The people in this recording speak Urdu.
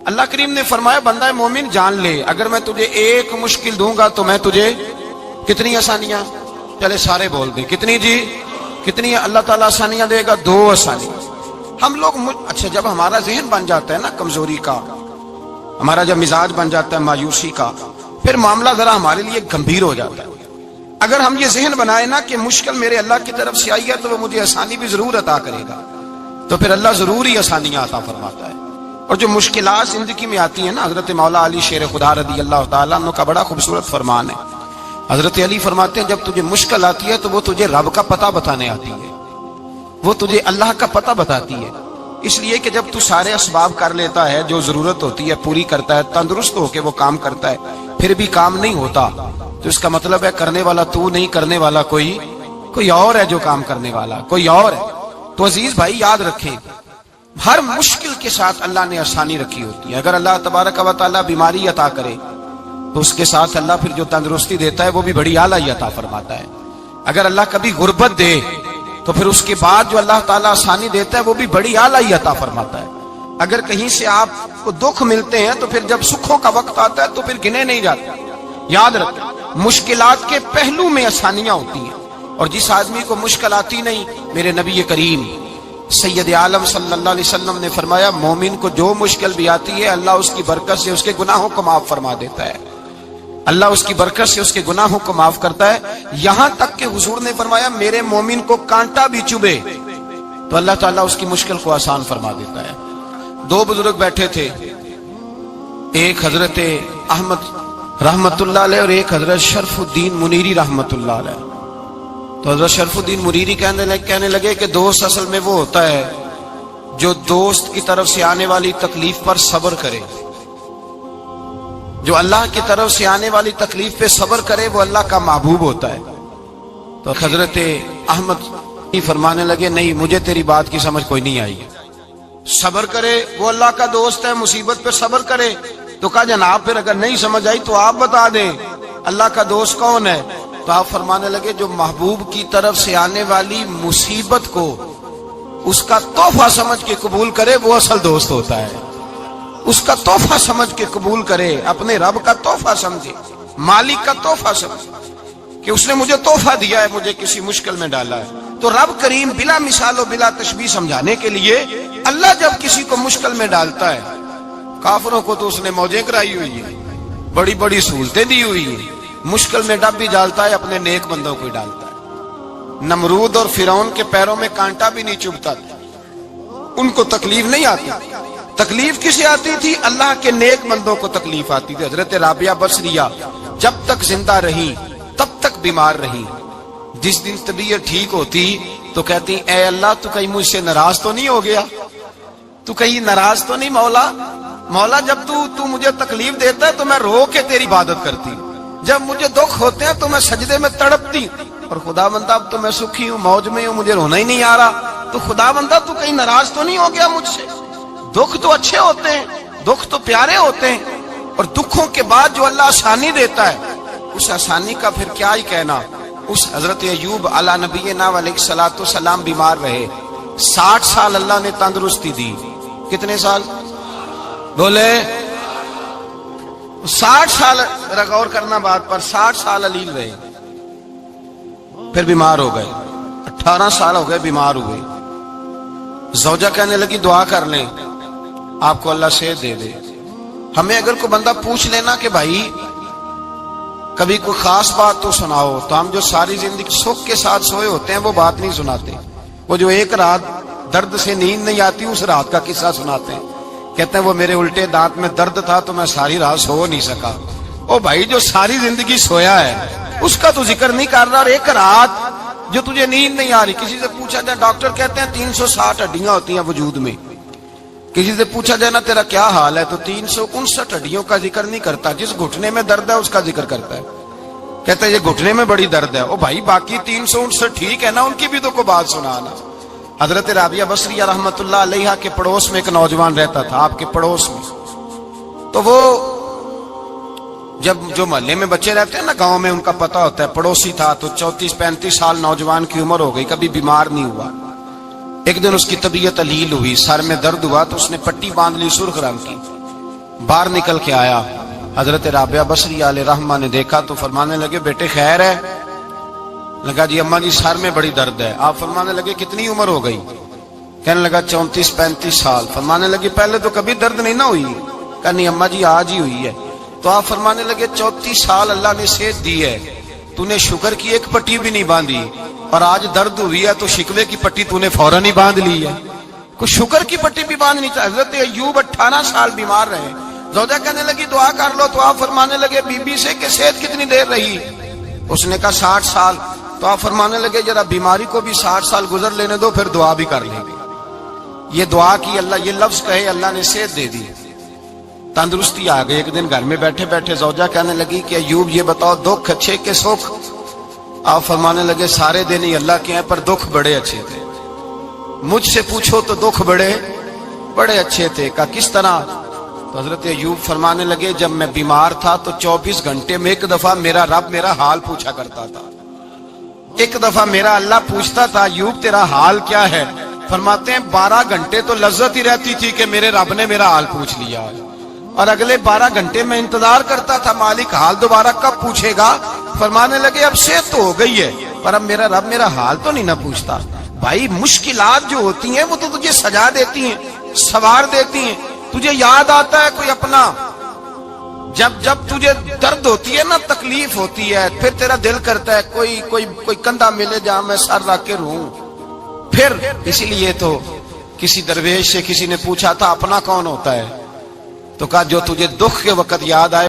اللہ کریم نے فرمایا بندہ مومن جان لے اگر میں تجھے ایک مشکل دوں گا تو میں تجھے کتنی آسانیاں، چلے سارے بول دیں کتنی جی، کتنی اللہ تعالیٰ آسانیاں دے گا؟ 2 آسانیاں۔ ہم لوگ اچھا جب ہمارا ذہن بن جاتا ہے نا کمزوری کا، ہمارا جب مزاج بن جاتا ہے مایوسی کا، پھر معاملہ ذرا ہمارے لیے گمبھیر ہو جاتا ہے۔ اگر ہم یہ ذہن بنائے نا کہ مشکل میرے اللہ کی طرف سے آئی ہے تو وہ مجھے آسانی بھی ضرور عطا کرے گا، تو پھر اللہ ضرور ہی آسانیاں عطا فرماتا ہے۔ اور جو مشکلات زندگی میں آتی ہیں نا، حضرت مولا علی شیر خدا رضی اللہ تعالیٰ عنہ کا بڑا خوبصورت فرمان ہے۔ حضرت علی فرماتے ہیں جب تجھے مشکل آتی ہے تو وہ تجھے رب کا پتہ بتانے آتی ہے، وہ تجھے اللہ کا پتہ بتاتی ہے، اس لیے کہ جب تو سارے اسباب کر لیتا ہے، جو ضرورت ہوتی ہے پوری کرتا ہے، تندرست ہو کے وہ کام کرتا ہے، پھر بھی کام نہیں ہوتا، تو اس کا مطلب ہے کرنے والا تو نہیں، کرنے والا کوئی اور ہے جو کام کرنے والا، کوئی اور ہے۔ تو عزیز بھائی یاد رکھیں، ہر مشکل کے ساتھ اللہ نے آسانی رکھی ہوتی ہے۔ اگر اللہ تبارک و تعالیٰ بیماری عطا کرے تو اس کے ساتھ اللہ پھر جو تندرستی دیتا ہے وہ بھی بڑی اعلیٰ عطا فرماتا ہے۔ اگر اللہ کبھی غربت دے تو پھر اس کے بعد جو اللہ تعالیٰ آسانی دیتا ہے وہ بھی بڑی اعلیٰ عطا فرماتا ہے۔ اگر کہیں سے آپ کو دکھ ملتے ہیں تو پھر جب سکھوں کا وقت آتا ہے تو پھر گنے نہیں جاتے۔ یاد رکھیں مشکلات کے پہلو میں آسانیاں ہوتی ہیں، اور جس آدمی کو مشکل آتی نہیں، میرے نبی کریم سید عالم صلی اللہ علیہ وسلم نے فرمایا مومن کو جو مشکل بھی آتی ہے اللہ اس کی برکت سے اس کے گناہوں کو معاف فرما دیتا ہے، اللہ اس کی برکت سے اس کے گناہوں کو معاف کرتا ہے، یہاں تک کہ حضور نے فرمایا میرے مومن کو کانٹا بھی چبھے تو اللہ تعالیٰ اس کی مشکل کو آسان فرما دیتا ہے۔ 2 بزرگ بیٹھے تھے، ایک حضرت احمد رحمت اللہ علیہ اور ایک حضرت شرف الدین منیری رحمت اللہ علیہ۔ تو حضرت شرف الدین منیری کہنے لگے کہ دوست اصل میں وہ ہوتا ہے جو دوست کی طرف سے آنے والی تکلیف پر صبر کرے، جو اللہ کی طرف سے آنے والی تکلیف پہ صبر کرے وہ اللہ کا محبوب ہوتا ہے۔ تو حضرت احمد فرمانے لگے نہیں مجھے تیری بات کی سمجھ کوئی نہیں آئی، صبر کرے وہ اللہ کا دوست ہے، مصیبت پہ صبر کرے۔ تو کہا جناب پھر اگر نہیں سمجھ آئی تو آپ بتا دیں اللہ کا دوست کون ہے؟ تو آپ فرمانے لگے جو محبوب کی طرف سے آنے والی مصیبت کو اس کا تحفہ سمجھ کے قبول کرے وہ اصل دوست ہوتا ہے، اس کا تحفہ سمجھ کے قبول کرے، اپنے رب کا تحفہ سمجھے، مالک کا تحفہ سمجھے کہ اس نے مجھے تحفہ دیا ہے، مجھے کسی مشکل میں ڈالا ہے۔ تو رب کریم بلا مثال و بلا تشبیہ سمجھانے کے لیے اللہ جب کسی کو مشکل میں ڈالتا ہے، کافروں کو تو اس نے موجیں کرائی ہوئی ہے، بڑی بڑی سہولتیں دی ہوئی ہیں، مشکل میں ڈب بھی ڈالتا ہے، اپنے نیک بندوں کو ہی ڈالتا ہے۔ نمرود اور فرعون کے پیروں میں کانٹا بھی نہیں چبھتا تھا، ان کو تکلیف نہیں آتی، تکلیف کسے آتی تھی؟ اللہ کے نیک بندوں کو تکلیف آتی تھی۔ حضرت رابعہ بصریہ جب تک زندہ رہی تب تک بیمار رہی، جس دن طبیعت ٹھیک ہوتی تو کہتی اے اللہ تو کہیں مجھ سے ناراض تو نہیں ہو گیا، تو کہیں ناراض تو نہیں مولا جب تو مجھے تکلیف دیتا ہے تو میں رو کے تیری عبادت کرتی، جب مجھے دکھ ہوتے ہیں تو میں سجدے میں تڑپتی، اور خدا بندہ اب تو میں سکھی ہوں، موج میں ہوں، مجھے رونا ہی نہیں آ رہا، تو خدا بندہ تو کہیں ناراض تو نہیں ہو گیا مجھ سے؟ دکھ تو اچھے ہوتے ہیں، دکھ تو پیارے ہوتے ہیں، اور دکھوں کے بعد جو اللہ آسانی دیتا ہے اس آسانی کا پھر کیا ہی کہنا۔ اس حضرت ایوب علی نبینا علیہ الصلوۃ والسلام بیمار رہے، 60 سال اللہ نے تندرستی دی، کتنے سال بولے؟ 60 سال، غور کرنا بات پر، 60 سال علیل رہے، پھر بیمار ہو گئے، 18 سال ہو گئے بیمار ہوئے۔ زوجہ کہنے لگی دعا کر لیں آپ کو اللہ صحت دے دے۔ ہمیں اگر کوئی بندہ پوچھ لینا کہ بھائی کبھی کوئی خاص بات تو سناؤ، تو ہم جو ساری زندگی سکھ کے ساتھ سوئے ہوتے ہیں وہ بات نہیں سناتے، وہ جو ایک رات درد سے نیند نہیں آتی اس رات کا قصہ سناتے ہیں، کہتے ہیں وہ میرے الٹے دانت میں درد تھا تو میں ساری رات سو نہیں سکا۔ او بھائی جو ساری زندگی سویا ہے اس کا تو ذکر نہیں کر رہا، اور ایک رات جو تجھے نیند نہیں آ رہی، کسی سے پوچھا جائے، ڈاکٹر کہتے ہیں 360 ہڈیاں ہوتی ہیں وجود میں، کسی سے پوچھا جائے نا تیرا کیا حال ہے تو 359 ہڈیوں کا ذکر نہیں کرتا، جس گھٹنے میں درد ہے اس کا ذکر کرتا ہے، کہتا ہے یہ گھٹنے میں بڑی درد ہے۔ او بھائی باقی 359 ٹھیک ہے نا، ان کی بھی تو کوئی بات سنانا۔ حضرت رابعہ بصریہ رحمت اللہ علیہ کے پڑوس میں ایک نوجوان رہتا تھا، آپ کے پڑوس میں، تو وہ جب جو محلے میں بچے رہتے ہیں نا گاؤں میں ان کا پتہ ہوتا ہے، پڑوسی تھا تو 34-35 سال نوجوان کی عمر ہو گئی، کبھی بیمار نہیں ہوا۔ ایک دن اس کی طبیعت علیل ہوئی، سر میں درد ہوا تو اس نے پٹی باندھ لی سرخ رنگ کی، باہر نکل کے آیا, حضرت رابعہ بصری علیہ رحمہ نے دیکھا تو فرمانے لگے بیٹے خیر ہے؟ لگا جی اماں جی سر میں بڑی درد ہے. آپ فرمانے لگے کتنی عمر ہو گئی؟ کہنے لگا 34-35 سال. فرمانے لگے پہلے تو کبھی درد نہیں نہ ہوئی؟ کہا نہیں اماں جی آج ہی ہوئی ہے. تو آپ فرمانے لگے 34 سال اللہ نے صحت دی ہے, تو نے شکر کی ایک پٹی بھی نہیں باندھی, اور آج درد ہوئی ہے تو شکوے کی پٹی تو نے فوراً ہی باندھ لی ہے. کوئی شکر کی پٹی بھی باندھنی چاہیے. حضرت ایوب 18 سال بیمار رہے. زوجہ کہنے لگی دعا کر لو, تو آپ فرمانے لگے بی بی سے کہ صحت کتنی دیر رہی؟ اس نے کہا 60 سال. تو آپ فرمانے لگے ذرا بیماری کو بھی 60 سال گزر لینے دو, پھر دعا بھی کر لیں گے. یہ دعا کی, اللہ یہ لفظ کہے اللہ نے صحت دے دی, تندرستی آ گئی. ایک دن گھر میں بیٹھے بیٹھے زوجہ کہنے لگی کہ ایوب یہ بتاؤ دکھ اچھے کہ سکھ؟ آپ فرمانے لگے سارے دن ہی اللہ کے ہیں, پر دکھ بڑے اچھے تھے. مجھ سے پوچھو تو دکھ بڑے اچھے تھے. کہا کس طرح؟ تو حضرت ایوب فرمانے لگے جب میں بیمار تھا تو 24 گھنٹے میں ایک دفعہ میرا رب میرا حال پوچھا کرتا تھا. ایک دفعہ میرا اللہ پوچھتا تھا ایوب تیرا حال کیا ہے؟ فرماتے ہیں 12 گھنٹے تو لذت ہی رہتی تھی کہ میرے رب نے میرا حال پوچھ لیا, اور اگلے 12 گھنٹے میں انتظار کرتا تھا مالک حال دوبارہ کب پوچھے گا. فرمانے لگے اب صحت تو ہو گئی ہے, پر اب میرا رب میرا حال تو نہیں نہ پوچھتا. بھائی مشکلات جو ہوتی ہیں وہ تو تجھے سجا دیتی ہیں, سوار دیتی ہیں. تجھے یاد آتا ہے کوئی اپنا, جب تجھے درد ہوتی ہے نا, تکلیف ہوتی ہے, پھر تیرا دل کرتا ہے کوئی کندھا ملے جہاں میں سر رکھ کے رہوں. پھر اسی لیے تو کسی درویش سے کسی نے پوچھا تھا اپنا کون ہوتا ہے, تو کہا جو تجھے دکھ کے وقت یاد آئے